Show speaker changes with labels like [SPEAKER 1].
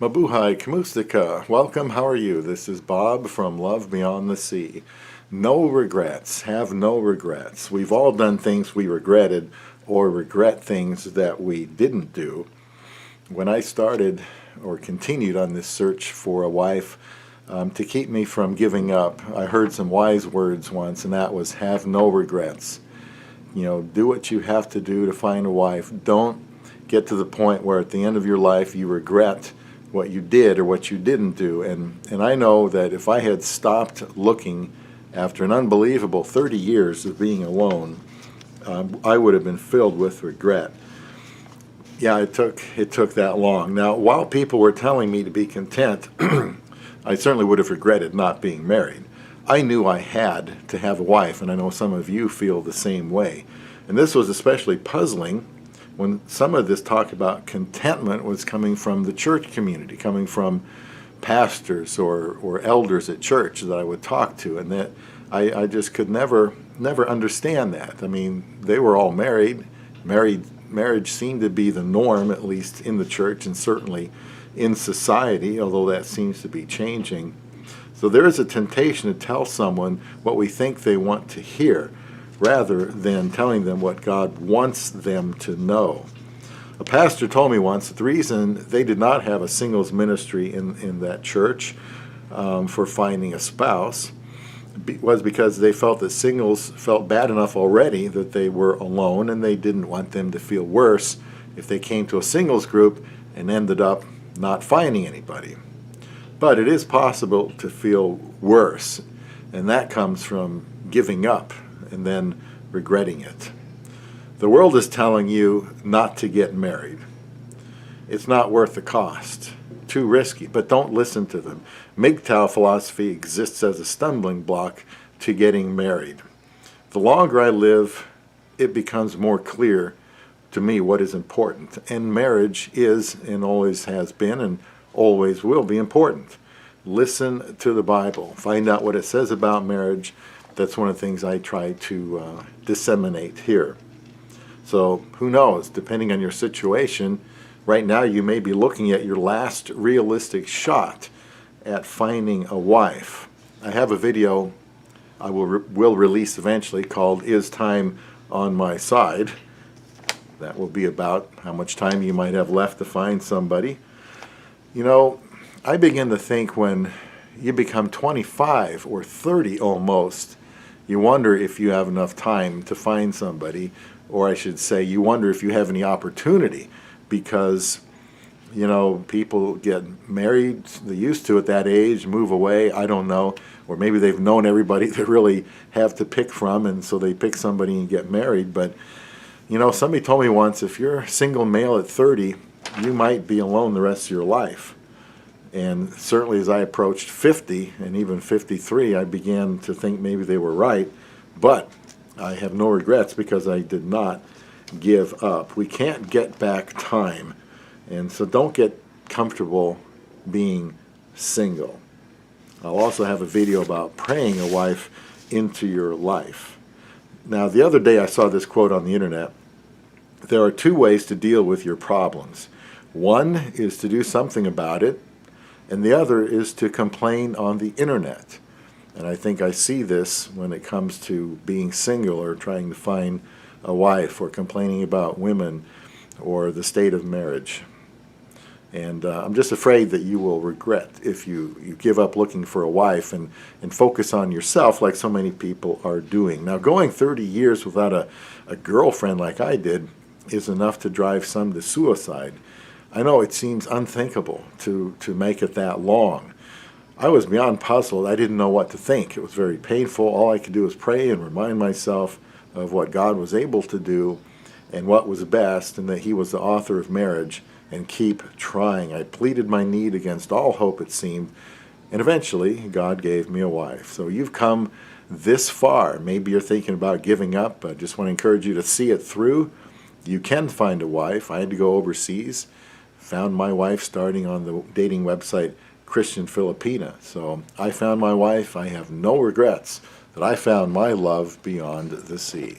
[SPEAKER 1] Mabuhay Kamustika. Welcome, how are you? This is Bob from Love Beyond the Sea. No regrets. Have no regrets. We've all done things we regretted or regret things that we didn't do. When I started or continued on this search for a wife to keep me from giving up, I heard some wise words once, and that was have no regrets. You know, do what you have to do to find a wife. Don't get to the point where at the end of your life you regret what you did or what you didn't do. And I know that if I had stopped looking after an unbelievable 30 years of being alone, I would have been filled with regret. Yeah, it took that long. Now, while people were telling me to be content, I certainly would have regretted not being married. I knew I had to have a wife, and I know some of you feel the same way. And this was especially puzzling when some of this talk about contentment was coming from the church community, coming from pastors or elders at church that I would talk to, and that I just could never understand that. I mean, they were all married. Marriage seemed to be the norm, at least in the church and certainly in society, although that seems to be changing. So there is a temptation to tell someone what we think they want to hear, rather than telling them what God wants them to know. A pastor told me once that the reason they did not have a singles ministry in that church for finding a spouse was because they felt that singles felt bad enough already that they were alone, and they didn't want them to feel worse if they came to a singles group and ended up not finding anybody. But it is possible to feel worse, and that comes from giving up and then regretting it. The world is telling you not to get married. It's not worth the cost. Too risky, but don't listen to them. MGTOW philosophy exists as a stumbling block to getting married. The longer I live, it becomes more clear to me what is important. And marriage is and always has been and always will be important. Listen to the Bible. Find out what it says about marriage. That's one of the things I try to disseminate here. So who knows, depending on your situation, right now you may be looking at your last realistic shot at finding a wife. I have a video I will release eventually called Is Time on My Side? That will be about how much time you might have left to find somebody. You know, I begin to think when you become 25 or 30 almost, you wonder if you have enough time to find somebody, or I should say you wonder if you have any opportunity, because you know, people get married, they used to at that age, move away, I don't know, or maybe they've known everybody they really have to pick from, and so they pick somebody and get married. But you know, somebody told me once, if you're a single male at 30, you might be alone the rest of your life. And certainly as I approached 50 and even 53, I began to think maybe they were right. But I have no regrets because I did not give up. We can't get back time. And so don't get comfortable being single. I'll also have a video about praying a wife into your life. Now, the other day I saw this quote on the internet. There are two ways to deal with your problems. One is to do something about it, and the other is to complain on the internet. And I think I see this when it comes to being single or trying to find a wife or complaining about women or the state of marriage. And I'm just afraid that you will regret if you give up looking for a wife and focus on yourself like so many people are doing. Now, going 30 years without a girlfriend like I did is enough to drive some to suicide. I know it seems unthinkable to make it that long. I was beyond puzzled. I didn't know what to think. It was very painful. All I could do was pray and remind myself of what God was able to do and what was best, and that He was the author of marriage, and keep trying. I pleaded my need against all hope, it seemed, and eventually God gave me a wife. So you've come this far. Maybe you're thinking about giving up. I just want to encourage you to see it through. You can find a wife. I had to go overseas. Found my wife starting on the dating website Christian Filipina. So I found my wife. I have no regrets that I found my love beyond the sea.